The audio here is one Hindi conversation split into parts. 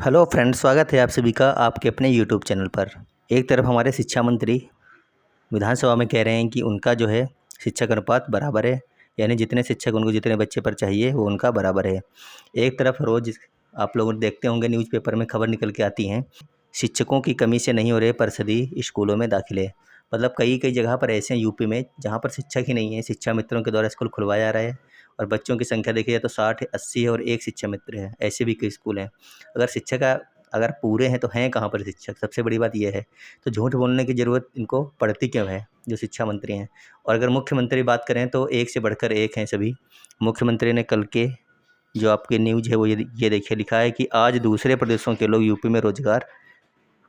हेलो फ्रेंड्स, स्वागत है आप सभी का आपके अपने यूट्यूब चैनल पर। एक तरफ हमारे शिक्षा मंत्री विधानसभा में कह रहे हैं कि उनका जो है शिक्षक अनुपात बराबर है, यानी जितने शिक्षक उनको जितने बच्चे पर चाहिए वो उनका बराबर है। एक तरफ रोज़ आप लोग देखते होंगे न्यूज़पेपर में खबर निकल के आती हैं, शिक्षकों की कमी से नहीं हो रहे परिषदीय स्कूलों में दाखिले। मतलब कई कई जगह पर ऐसे हैं यूपी में जहाँ पर शिक्षक ही नहीं है, शिक्षा मित्रों के द्वारा स्कूल खुलवाया जा रहा है और बच्चों की संख्या देखी जाए तो 60-80 है और एक शिक्षा मित्र है। ऐसे भी कई स्कूल हैं। अगर शिक्षक अगर पूरे हैं तो हैं कहाँ पर शिक्षक? सबसे बड़ी बात यह है। तो झूठ बोलने की ज़रूरत इनको पड़ती क्यों है, जो शिक्षा मंत्री हैं? और अगर मुख्यमंत्री बात करें तो एक से बढ़कर एक हैं सभी। मुख्यमंत्री ने कल के जो आपके न्यूज़ है वो ये देखिए, लिखा है कि आज दूसरे प्रदेशों के लोग यूपी में रोजगार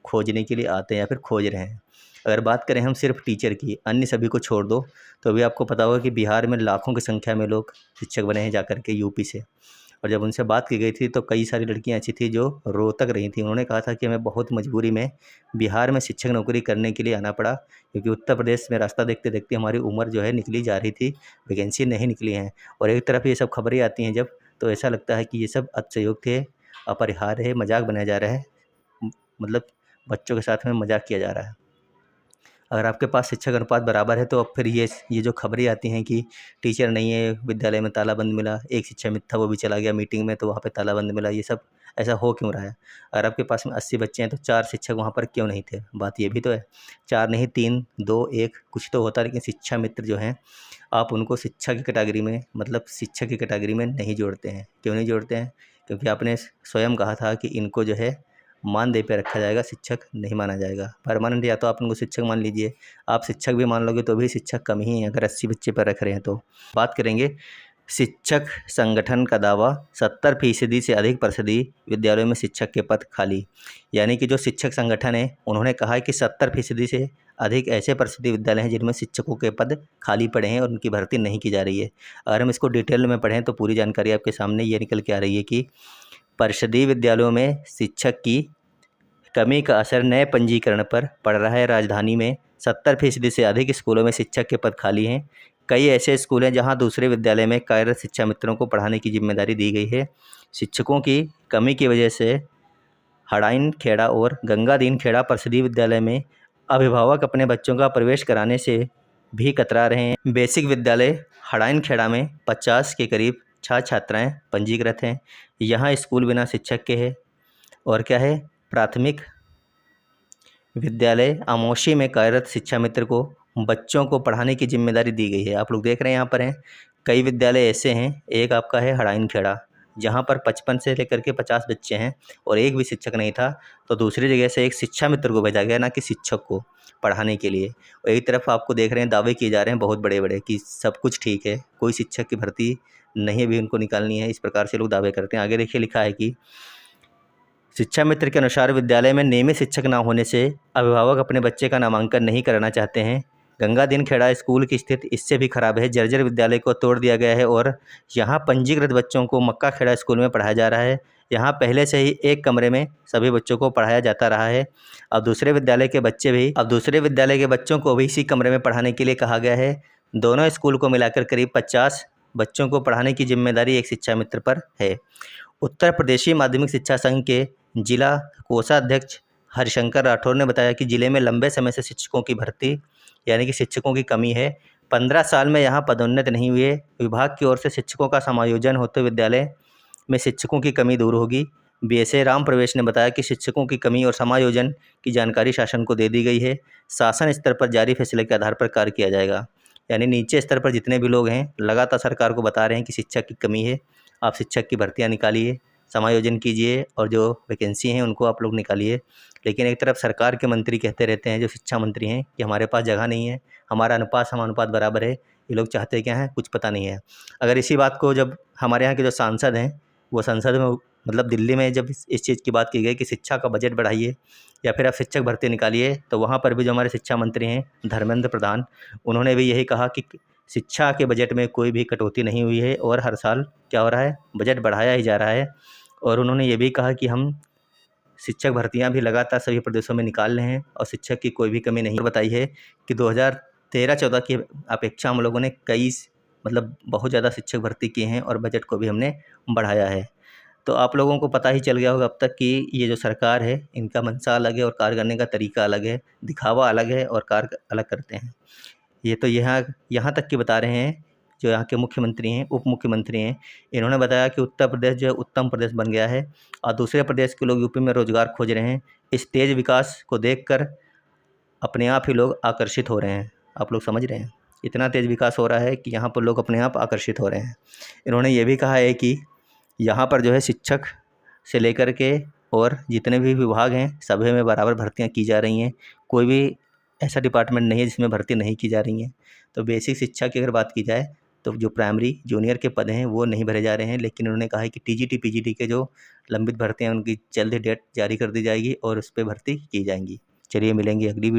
खोजने के लिए आते हैं या फिर खोज रहे हैं। अगर बात करें हम सिर्फ टीचर की, अन्य सभी को छोड़ दो, तो अभी आपको पता होगा कि बिहार में लाखों की संख्या में लोग शिक्षक बने हैं जाकर के यूपी से। और जब उनसे बात की गई थी तो कई सारी लड़कियां ऐसी थी जो रो तक रही थी। उन्होंने कहा था कि हमें बहुत मजबूरी में बिहार में शिक्षक नौकरी करने के लिए आना पड़ा, क्योंकि उत्तर प्रदेश में रास्ता देखते देखते हमारी उम्र जो है निकली जा रही थी, वैकेंसी नहीं निकली हैं। और एक तरफ ये सब खबरें आती हैं जब, तो ऐसा लगता है कि ये सब अतिशयोक्ति है, अपरिहार्य है, मजाक बनाया जा रहा है। मतलब बच्चों के साथ में मजाक किया जा रहा है। अगर आपके पास शिक्षक अनुपात बराबर है तो अब फिर ये जो खबरें आती हैं कि टीचर नहीं है, विद्यालय में तालाबंद मिला, एक शिक्षक मित्र था वो भी चला गया मीटिंग में तो वहाँ पे तालाबंद मिला, ये सब ऐसा हो क्यों रहा है? अगर आपके पास में 80 बच्चे हैं तो 4 शिक्षक वहाँ पर क्यों नहीं थे? बात ये भी तो है। 4 नहीं, 3, 2, 1 कुछ तो होता है, लेकिन शिक्षा मित्र जो हैं आप उनको शिक्षा की कैटेगरी में, मतलब शिक्षक की कैटेगरी में नहीं जोड़ते हैं। क्यों नहीं जोड़ते हैं? क्योंकि आपने स्वयं कहा था कि इनको जो है मानदेय पे रखा जाएगा, शिक्षक नहीं माना जाएगा परमानेंट। या तो आप उनको शिक्षक मान लीजिए, आप शिक्षक भी मान लोगे तो भी शिक्षक कम ही हैं अगर 80 बच्चे पर रख रहे हैं तो। बात करेंगे शिक्षक संगठन का दावा, 70% से अधिक परिषदीय विद्यालयों में शिक्षक के पद खाली। यानी कि जो शिक्षक संगठन है उन्होंने कहा है कि 70% से अधिक ऐसे परिषदीय विद्यालय हैं जिनमें शिक्षकों के पद खाली पड़े हैं और उनकी भर्ती नहीं की जा रही है। अगर हम इसको डिटेल में पढ़ें तो पूरी जानकारी आपके सामने ये निकल के आ रही है कि परिषदीय विद्यालयों में शिक्षक की कमी का असर नए पंजीकरण पर पड़ रहा है। राजधानी में 70% से अधिक स्कूलों में शिक्षक के पद खाली हैं। कई ऐसे स्कूल हैं जहां दूसरे विद्यालय में कार्यरत शिक्षा मित्रों को पढ़ाने की जिम्मेदारी दी गई है। शिक्षकों की कमी की वजह से हड़ाइन खेड़ा और गंगादीन खेड़ा परिषदीय विद्यालय में अभिभावक अपने बच्चों का प्रवेश कराने से भी कतरा रहे हैं। बेसिक विद्यालय हड़ाइन खेड़ा में 50 के करीब छात्र छात्राएँ पंजीकृत हैं। यहाँ स्कूल बिना शिक्षक के है। और क्या है, प्राथमिक विद्यालय आमोशी में कार्यरत शिक्षा मित्र को बच्चों को पढ़ाने की जिम्मेदारी दी गई है। आप लोग देख रहे हैं यहाँ पर हैं कई विद्यालय ऐसे हैं, एक आपका है हड़ाइन खेड़ा जहाँ पर 55 से लेकर के 50 बच्चे हैं और एक भी शिक्षक नहीं था, तो दूसरी जगह से एक शिक्षा मित्र को भेजा गया, ना कि शिक्षक को पढ़ाने के लिए। और एक तरफ आपको देख रहे हैं दावे किए जा रहे हैं बहुत बड़े बड़े कि सब कुछ ठीक है, कोई शिक्षक की भर्ती नहीं भी उनको निकालनी है, इस प्रकार से लोग दावे करते हैं। आगे देखिए, लिखा है कि शिक्षा मित्र के अनुसार विद्यालय में नियमित शिक्षक न होने से अभिभावक अपने बच्चे का नामांकन नहीं कराना चाहते हैं। गंगादीन खेड़ा स्कूल की स्थिति इससे भी खराब है। जर्जर विद्यालय को तोड़ दिया गया है और यहाँ पंजीकृत बच्चों को मक्का खेड़ा स्कूल में पढ़ाया जा रहा है। यहाँ पहले से ही एक कमरे में सभी बच्चों को पढ़ाया जाता रहा है। अब दूसरे विद्यालय के बच्चों को भी इसी कमरे में पढ़ाने के लिए कहा गया है। दोनों स्कूल को मिलाकर करीब 50 बच्चों को पढ़ाने की जिम्मेदारी एक शिक्षा मित्र पर है। उत्तर प्रदेशी माध्यमिक शिक्षा संघ के जिला कोषाध्यक्ष हरिशंकर राठौर ने बताया कि जिले में लंबे समय से शिक्षकों की भर्ती यानी कि शिक्षकों की कमी है। 15 साल में यहाँ पदोन्नति नहीं हुए। विभाग की ओर से शिक्षकों का समायोजन होते विद्यालय में शिक्षकों की कमी दूर होगी। बीएसए राम प्रवेश ने बताया कि शिक्षकों की कमी और समायोजन की जानकारी शासन को दे दी गई है। शासन स्तर पर जारी फैसले के आधार पर कार्य किया जाएगा। यानी नीचे स्तर पर जितने भी लोग हैं लगातार सरकार को बता रहे हैं कि शिक्षक की कमी है, आप शिक्षक की भर्तियाँ निकालिए, समायोजन कीजिए और जो वैकेंसी हैं उनको आप लोग निकालिए। लेकिन एक तरफ सरकार के मंत्री कहते रहते हैं, जो शिक्षा मंत्री हैं, कि हमारे पास जगह नहीं है, हमारा अनुपात समानुपात बराबर है। ये लोग चाहते क्या हैं, कुछ पता नहीं है। अगर इसी बात को जब हमारे यहाँ के जो सांसद हैं वो संसद में, मतलब दिल्ली में, जब इस चीज़ की बात की गई कि शिक्षा का बजट बढ़ाइए या फिर आप शिक्षक भर्ती निकालिए, तो वहाँ पर भी जो हमारे शिक्षा मंत्री हैं धर्मेंद्र प्रधान, उन्होंने भी यही कहा कि शिक्षा के बजट में कोई भी कटौती नहीं हुई है और हर साल क्या हो रहा है, बजट बढ़ाया ही जा रहा है। और उन्होंने ये भी कहा कि हम शिक्षक भर्तियां भी लगातार सभी प्रदेशों में निकाल रहे हैं और शिक्षक की कोई भी कमी नहीं बताई है कि 2013-14 की अपेक्षा हम लोगों ने बहुत ज़्यादा शिक्षक भर्ती किए हैं और बजट को भी हमने बढ़ाया है। तो आप लोगों को पता ही चल गया होगा अब तक कि ये जो सरकार है इनका मंशा अलग है और कार्य करने का तरीका अलग है, दिखावा अलग है और कार्य अलग करते हैं। ये तो यहाँ यहाँ तक की बता रहे हैं जो यहाँ के मुख्यमंत्री हैं, उप मुख्यमंत्री हैं, इन्होंने बताया कि उत्तर प्रदेश जो है उत्तम प्रदेश बन गया है और दूसरे प्रदेश के लोग यूपी में रोजगार खोज रहे हैं। इस तेज विकास को देखकर अपने आप ही लोग आकर्षित हो रहे हैं। आप लोग समझ रहे हैं, इतना तेज विकास हो रहा है कि यहाँ पर लोग अपने आप आकर्षित हो रहे हैं। इन्होंने ये भी कहा है कि यहाँ पर जो है शिक्षक से लेकर के और जितने भी विभाग हैं सभी में बराबर भर्तियाँ की जा रही हैं। कोई भी ऐसा डिपार्टमेंट नहीं है जिसमें भर्ती नहीं की जा रही हैं। तो बेसिक शिक्षा की अगर बात की जाए तो जो प्राइमरी जूनियर के पद हैं वो नहीं भरे जा रहे हैं, लेकिन उन्होंने कहा है कि टीजीटी पीजीटी के जो लंबित भर्तियाँ उनकी जल्द ही डेट जारी कर दी जाएगी और उस पर भर्ती की जाएंगी। चलिए मिलेंगे अगली वीडियो।